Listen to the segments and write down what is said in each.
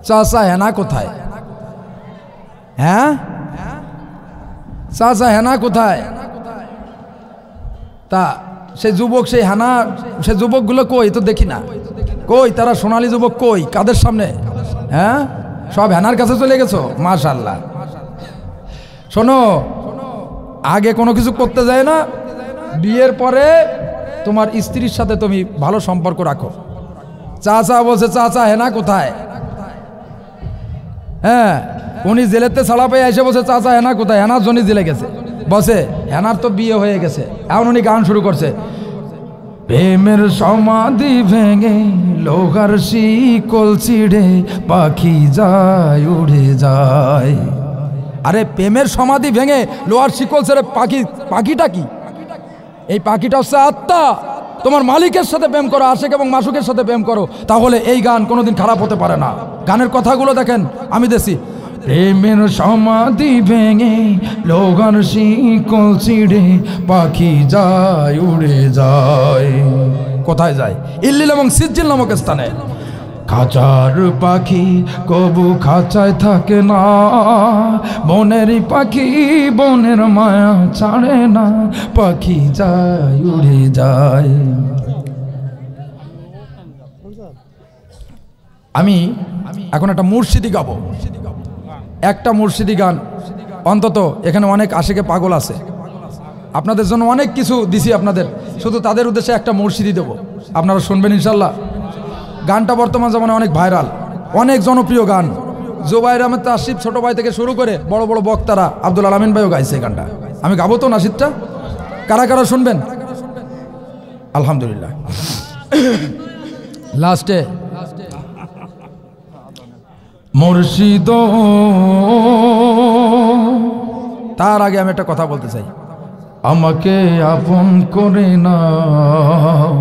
চাচা হেনা কোথায়? হ্যাঁ, চাচা হেনা কোথায়? তা সেই যুবক, সেই হেনা, সে যুবকগুলো কই তো দেখি না। কই তারা সোনালী যুবক কই? কাদের সামনে? হ্যাঁ, সব হেনার কাছে চলে গেছো। মাশাআল্লাহ। শোনো, আগে কোনো কিছু করতে যায় না, বিয়ের পরে তোমার স্ত্রীর সাথে তুমি ভালো সম্পর্ক রাখো। চাচা বলছে চাচা হেনা কোথায়? হ্যাঁ, উনি জেলেতে ছাড়া পেয়ে এসে বলছে চাচা হেনা কোথায়? হেনার জন্য জেলে গেছে। বসে হেনার তো বিয়ে হয়ে গেছে। এখন উনি গান শুরু করছে, প্রেমের সমাধি ভেঙে লোহার শিকল ছিঁড়ে পাখি যায় উড়ে যায়। আরে প্রেমের সমাধি ভেঙে লোহার শিকল ছেড়ে পাখিটা কি? এই পাখিটা হচ্ছে আত্মা। তোমার মালিকের সাথে প্রেম করো, আশিক এবং মাসুকের সাথে প্রেম করো, তাহলে এই গান কোনোদিন খারাপ হতে পারে না। গানের কথাগুলো দেখেন, আমি দেখছি, প্রেমের সমাধি ভেঙে লোহার শিকল ছিঁড়ে পাখি যায় উড়ে যায়। কোথায় যায়? ইল্লিল এবং সিজ্জিল নামক স্থানে। খাঁচার পাখি কবু খাঁচায় থাকে না, বনের পাখি বনের মায়া ছাড়ে না, পাখি যায় উড়ে যায়। আমি এখন একটা মুর্শিদি গাবো, একটা মুর্শিদি গান। অন্তত এখানে অনেক আশিকে পাগল আছে, আপনাদের জন্য অনেক কিছু দিছি আপনাদের, শুধু তাদের উদ্দেশ্যে একটা মুর্শিদি দেবো, আপনারা শুনবেন ইনশাল্লাহ। গানটা বর্তমান জামানে অনেক ভাইরাল, অনেক জনপ্রিয় গান। জুবাইর আহমেদ তাসিফ ছোট ভাই থেকে শুরু করে বড় বড় বক্তারা, আব্দুল আলামিন ভাইও গাইছে এই গানটা। আমি গাবো তো নাসিদটা, কারা কারা শুনবেন? আলহামদুলিল্লাহ। লাস্টে মুর্শিদ, তার আগে আমি একটা কথা বলতে চাই। আমাকে আপন করে নাও,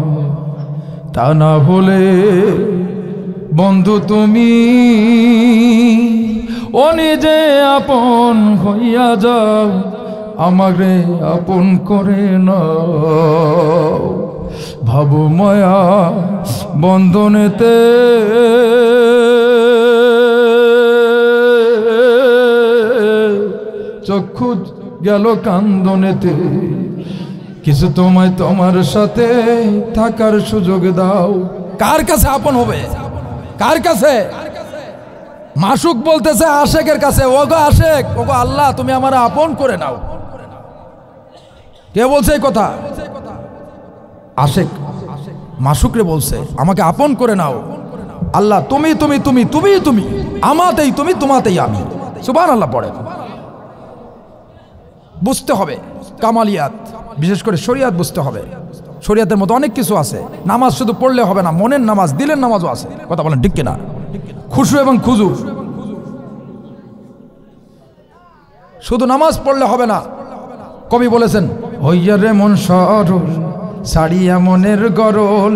তা না হলে বন্ধু তুমি ও নিজে আপন হইয়া যাও, আমাকে আপন করে নাও। ভাবো মায়া বন্ধনেতে চক্ষু গেল কান্দনেতে, কিছু তোমায় তোমার সাথে থাকার সুযোগ দাও। কার কাছে আপন হবে? কার কাছে? মাসুক বলতেছে আশেকের কাছে, ওগো আশেক, ওগো আল্লাহ তুমি আমার আপন করে নাও। কে বলছে এই কথা? আশেক মাসুকরে বলছে, আমাকে আপন করে নাও আল্লাহ, তুমি তুমি তুমি তুমি তুমি আমাতেই তুমি, তোমাতেই আমি। সুবহানাল্লাহ পড়ে। বুঝতে হবে কামালিয়াত, বিশেষ করে শরিয়াত বুঝতে হবে। শরিয়াতের মতো অনেক কিছু আছে। নামাজ শুধু পড়লে হবে না, মনের নামাজ, দিলের নামাজও আছে। কথা বলেন ঠিক কিনা? খুশু এবং খুজু, শুধু নামাজ পড়লে হবে না। কবি বলেছেন, হইয়া রে মন সরল ছাড়িয়া মনের গরল,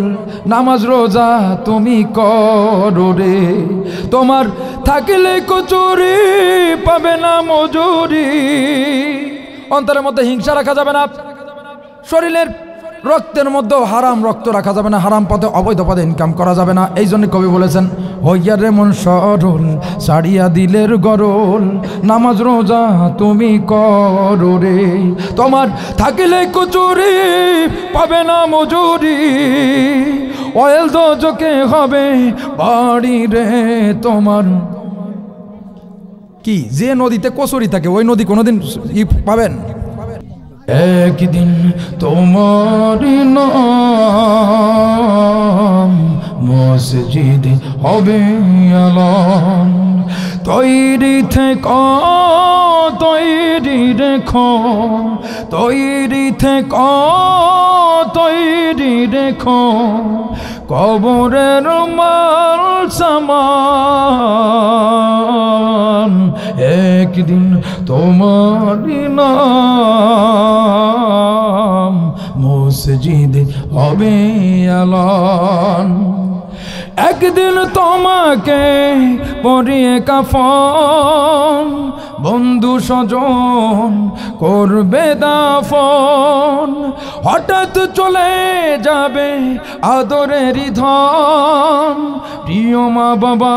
নামাজ রোজা তুমি করো রে, তোমার থাকিলে কচুরি পাবে না মজুরি। অন্তরের মধ্যে হিংসা রাখা যাবে না, শরীরের রক্তের মধ্যেও হারাম রক্ত রাখা যাবে না, হারাম পথে অবৈধ পথে ইনকাম করা যাবে না। এই জন্য কবি বলেছেন, হইয়া রে মন সরল ছাড়িয়া দিলের গরল, নামাজ রোজা তুমি করো রে, তোমার থাকিলে কচুরি পাবে না মজুরি, অয়েল দোজকে হবে বাড়ি রে তোমার। কি যে নদীতে কচুরি থাকে ওই নদী কোনোদিন পাবেন? একদিন তোমার নাম মসজিদ হবে আলান, তৈরি থেকো তৈরি রেখো, তৈরি থেকো তৈরি রেখো, কবরের মাল সামান, একদিন তোমারি নাম মসজিদ হবে আলান। একদিন তোমাকে পরিয়ে কাফন, বন্ধু স্বজন করবে দাফন, হঠাৎ চলে যাবে আদরের ধন, প্রিয় মা বাবা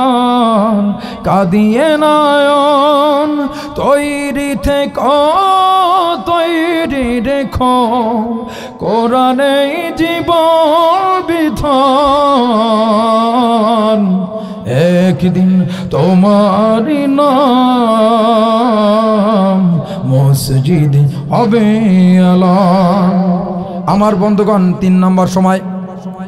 কাঁদিয়ে নয়ন, তৈরি থেকো তৈরি রেখো কোরআনে জীবন বিধান, একদিন তোমারই নাম মসজিদ হবে আলান। আমার বন্ধুগণ, 3 নম্বর সময়